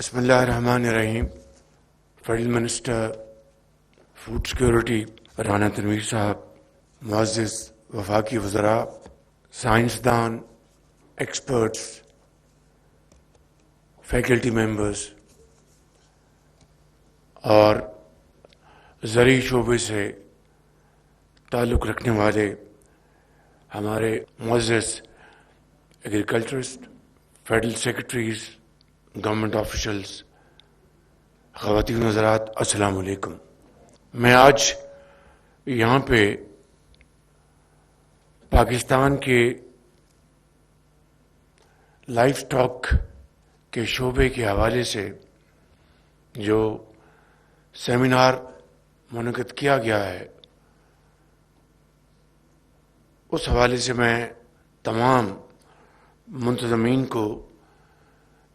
بسم اللہ الرحمن الرحیم. Federal minister food security Rana Tanveer صاحب، معزز وفاقی وزراء، سائنسدان، ایکسپرٹس، فیکلٹی ممبرز اور زرعی شعبے سے تعلق رکھنے والے ہمارے معزز agriculturist, federal secretaries, government officials, خواتین و حضرات، السلام علیکم. میں آج یہاں پہ پاکستان کے لائف اسٹاک کے شعبے کے حوالے سے جو سیمینار منعقد کیا گیا ہے اس حوالے سے میں تمام منتظمین کو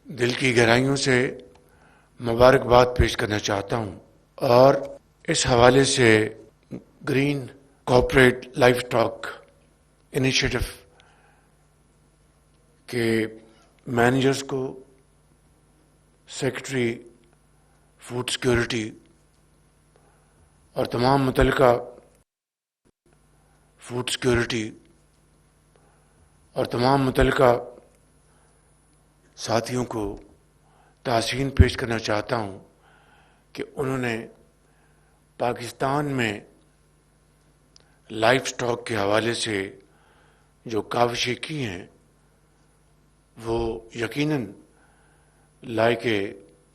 دل کی گہرائیوں سے مبارکباد پیش کرنا چاہتا ہوں، اور اس حوالے سے green corporate life stock initiative کے مینیجرز کو، سیکرٹری فوڈ سیکورٹی اور تمام متعلقہ فوڈ سیکورٹی اور تمام متعلقہ ساتھیوں کو تحسین پیش کرنا چاہتا ہوں کہ انہوں نے پاکستان میں لائف اسٹاک کے حوالے سے جو کاوشیں کی ہیں وہ یقیناً لائق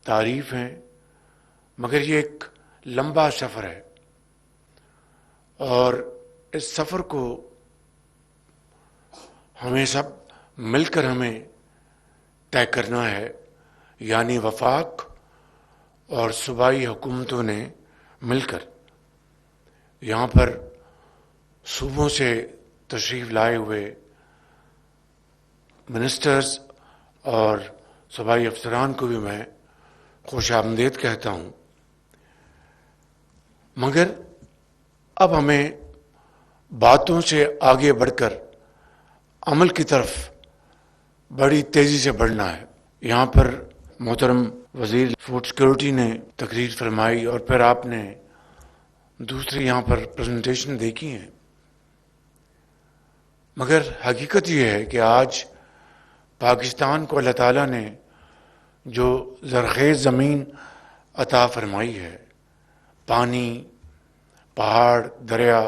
تعریف ہیں، مگر یہ ایک لمبا سفر ہے اور اس سفر کو ہمیں سب مل کر ہمیں طے کرنا ہے، یعنی وفاق اور صوبائی حکومتوں نے مل کر. یہاں پر صوبوں سے تشریف لائے ہوئے منسٹرز اور صوبائی افسران کو بھی میں خوش آمدید کہتا ہوں، مگر اب ہمیں باتوں سے آگے بڑھ کر عمل کی طرف بڑی تیزی سے بڑھنا ہے. یہاں پر محترم وزیر فوڈ سیکورٹی نے تقریر فرمائی اور پھر آپ نے دوسری یہاں پر پریزنٹیشن دیکھی ہیں، مگر حقیقت یہ ہے کہ آج پاکستان کو اللہ تعالیٰ نے جو زرخیز زمین عطا فرمائی ہے، پانی، پہاڑ، دریا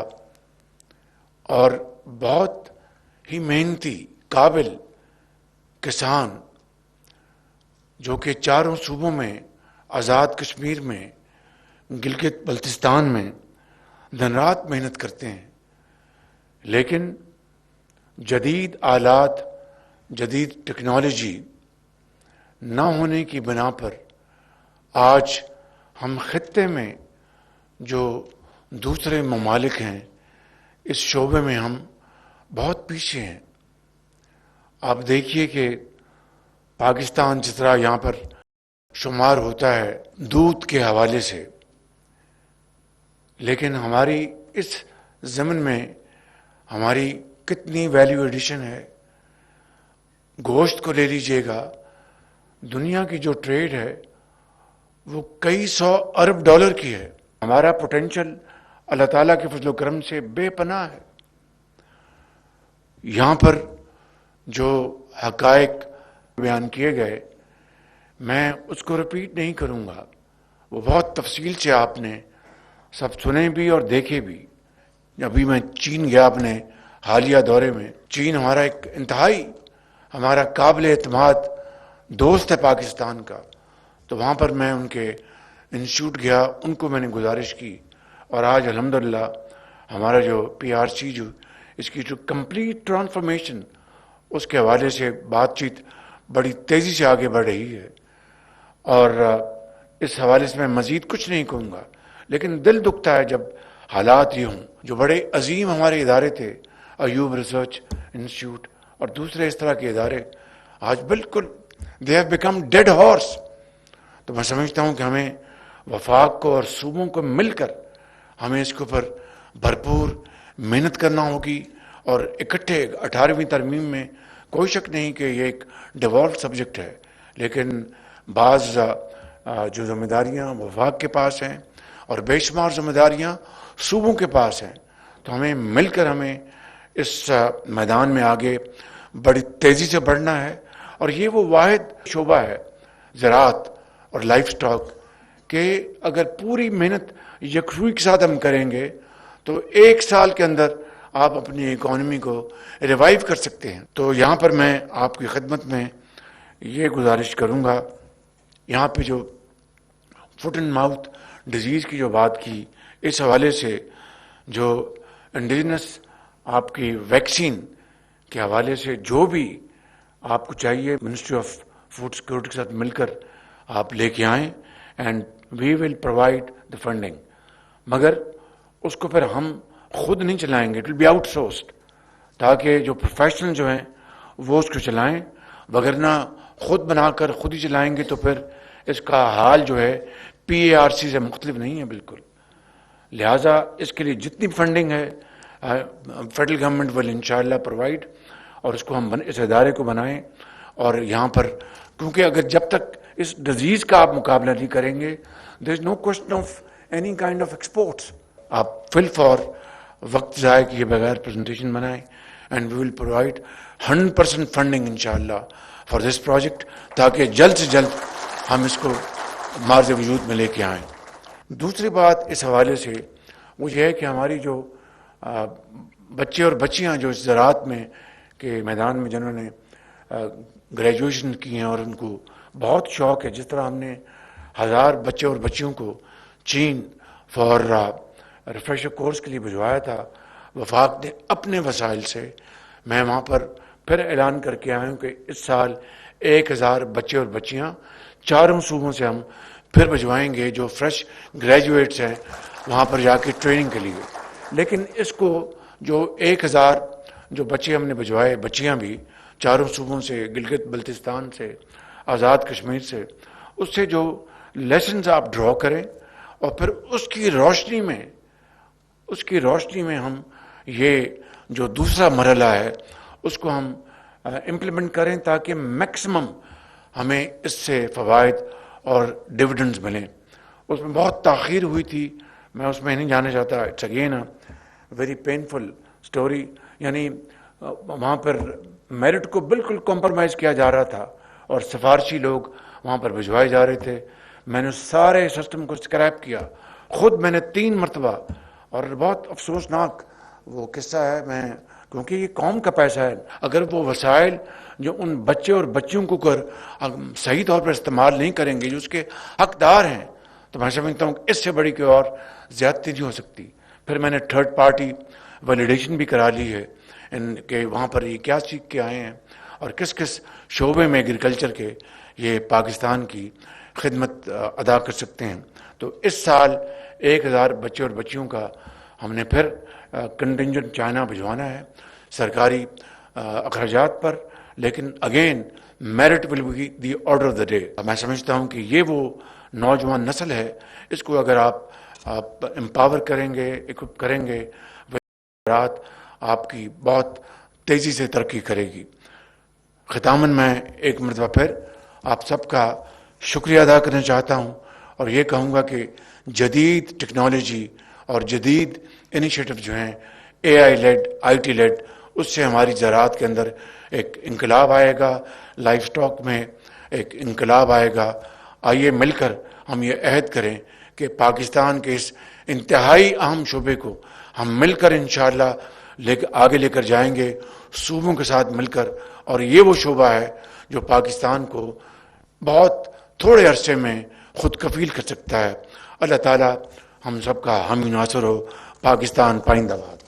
اور بہت ہی محنتی قابل کسان جو کہ چاروں صوبوں میں، آزاد کشمیر میں، گلگت بلتستان میں دن رات محنت کرتے ہیں، لیکن جدید آلات، جدید ٹیکنالوجی نہ ہونے کی بنا پر آج ہم خطے میں جو دوسرے ممالک ہیں اس شعبے میں ہم بہت پیچھے ہیں. آپ دیکھیے کہ پاکستان جس طرح یہاں پر شمار ہوتا ہے دودھ کے حوالے سے، لیکن ہماری اس ضمن میں ہماری کتنی ویلیو ایڈیشن ہے. گوشت کو لے لیجئے گا، دنیا کی جو ٹریڈ ہے وہ کئی سو ارب ڈالر کی ہے. ہمارا پوٹینشل اللہ تعالیٰ کے فضل و کرم سے بے پناہ ہے. یہاں پر جو حقائق بیان کیے گئے میں اس کو رپیٹ نہیں کروں گا، وہ بہت تفصیل سے آپ نے سب سنے بھی اور دیکھے بھی. ابھی میں چین گیا اپنے حالیہ دورے میں. چین ہمارا ایک انتہائی ہمارا قابل اعتماد دوست ہے پاکستان کا، تو وہاں پر میں ان کے انسٹیٹیوٹ گیا، ان کو میں نے گزارش کی، اور آج الحمدللہ ہمارا جو PRC جو اس کی جو کمپلیٹ ٹرانسفارمیشن اس کے حوالے سے بات چیت بڑی تیزی سے آگے بڑھ رہی ہے. اور اس حوالے سے میں مزید کچھ نہیں کہوں گا، لیکن دل دکھتا ہے جب حالات یہ ہوں. جو بڑے عظیم ہمارے ادارے تھے، ایوب ریسرچ انسٹیٹیوٹ اور دوسرے اس طرح کے ادارے، آج بالکل they have become dead horse. تو میں سمجھتا ہوں کہ ہمیں وفاق کو اور صوبوں کو مل کر ہمیں اس کے اوپر بھرپور محنت کرنا ہوگی، اور اکٹھے 18ویں ترمیم میں کوئی شک نہیں کہ یہ ایک ڈیوالوڈ سبجیکٹ ہے، لیکن بعض جو ذمہ داریاں وفاق کے پاس ہیں اور بے شمار ذمہ داریاں صوبوں کے پاس ہیں، تو ہمیں مل کر ہمیں اس میدان میں آگے بڑی تیزی سے بڑھنا ہے۔ اور یہ وہ واحد شعبہ ہے زراعت اور لائف سٹاک کہ اگر پوری محنت یکسوئی کے ساتھ ہم کریں گے تو 1 سال کے اندر آپ اپنی اکانومی کو ریوائیو کر سکتے ہیں۔ تو یہاں پر میں آپ کی خدمت میں یہ گزارش کروں گا، یہاں پہ جو فٹ اینڈ ماؤتھ ڈیزیز کی جو بات کی، اس حوالے سے جو انڈیجنس آپ کی ویکسین کے حوالے سے جو بھی آپ کو چاہیے، منسٹری آف فوڈ سیکورٹی کے ساتھ مل کر آپ لے کے آئیں، and we will provide the funding. مگر اس کو پھر ہم خود نہیں چلائیں گے، اٹ ول بی آؤٹ سورسڈ، تاکہ جو پروفیشنل جو ہیں وہ اس کو چلائیں، وگرنہ خود بنا کر خود ہی چلائیں گے تو پھر اس کا حال جو ہے PARC سے مختلف نہیں ہے بالکل۔ لہٰذا اس کے لیے جتنی فنڈنگ ہے فیڈرل گورنمنٹ ول انشاءاللہ پرووائڈ، اور اس کو ہم اس ادارے کو بنائیں۔ اور یہاں پر کیونکہ اگر جب تک اس ڈیزیز کا آپ مقابلہ نہیں کریں گے، there is no question of any kind of exports. آپ فل فور وقت ضائع کیے بغیر پریزنٹیشن بنائیں، and we will provide 100% funding انشاءاللہ فار دس پروجیکٹ، تاکہ جلد سے جلد ہم اس کو مارز وجود میں لے کے آئیں۔ دوسری بات اس حوالے سے وہ یہ ہے کہ ہماری جو بچے اور بچیاں جو اس زراعت میں کے میدان میں جنہوں نے گریجویشن کی ہیں اور ان کو بہت شوق ہے، جس طرح ہم نے 1000 بچے اور بچیوں کو چین فار ریفریشر کورس کے لیے بھجوایا تھا، وفاق نے اپنے وسائل سے، میں وہاں پر پھر اعلان کر کے آیا ہوں کہ اس سال 1000 بچے اور بچیاں 4 صوبوں سے ہم پھر بھجوائیں گے جو فریش گریجویٹس ہیں وہاں پر جا کے ٹریننگ کے لیے۔ لیکن اس کو جو 1000 جو بچے ہم نے بھجوائے، بچیاں بھی 4 صوبوں سے، گلگت بلتستان سے، آزاد کشمیر سے، اس سے جو لیسنز آپ ڈرا کریں اور پھر اس کی روشنی میں ہم یہ جو دوسرا مرحلہ ہے اس کو ہم امپلیمنٹ کریں، تاکہ میکسیمم ہمیں اس سے فوائد اور ڈویڈنڈز ملیں۔ اس میں بہت تاخیر ہوئی تھی، میں اس میں نہیں جانا چاہتا، it's again very painful story, یعنی وہاں پر میرٹ کو بالکل کمپرمائز کیا جا رہا تھا اور سفارشی لوگ وہاں پر بھجوائے جا رہے تھے۔ میں نے سارے سسٹم کو اسکریپ کیا، خود میں نے 3 مرتبہ، اور بہت افسوسناک وہ قصہ ہے، میں کیونکہ یہ قوم کا پیسہ ہے، اگر وہ وسائل جو ان بچے اور بچیوں کو صحیح طور پر استعمال نہیں کریں گے جو اس کے حقدار ہیں، تو میں سمجھتا ہوں کہ اس سے بڑی کوئی اور زیادتی نہیں ہو سکتی۔ پھر میں نے 3rd پارٹی ویلیڈیشن بھی کرا لی ہے کہ وہاں پر یہ کیا سیکھ کے آئے ہیں اور کس کس شعبے میں ایگریکلچر کے یہ پاکستان کی خدمت ادا کر سکتے ہیں۔ تو اس سال 1000 بچے اور بچیوں کا ہم نے پھر کنٹنجنٹ چائنا بھجوانا ہے سرکاری اخراجات پر، لیکن again merit will be the order of the day. میں سمجھتا ہوں کہ یہ وہ نوجوان نسل ہے، اس کو اگر آپ امپاور کریں گے، اکوپ کریں گے، رات آپ کی بہت تیزی سے ترقی کرے گی۔ ختاماً میں ایک مرتبہ پھر آپ سب کا شکریہ ادا کرنا چاہتا ہوں اور یہ کہوں گا کہ جدید ٹیکنالوجی اور جدید انیشیٹو جو ہیں AI لیڈ، IT لیڈ، اس سے ہماری زراعت کے اندر ایک انقلاب آئے گا، لائف سٹاک میں ایک انقلاب آئے گا۔ آئیے مل کر ہم یہ عہد کریں کہ پاکستان کے اس انتہائی اہم شعبے کو ہم مل کر انشاءاللہ آگے لے کر جائیں گے، صوبوں کے ساتھ مل کر، اور یہ وہ شعبہ ہے جو پاکستان کو بہت تھوڑے عرصے میں خود کفیل کر سکتا ہے۔ اللہ تعالیٰ ہم سب کا حامی ناصر ہو۔ پاکستان پائندہ باد۔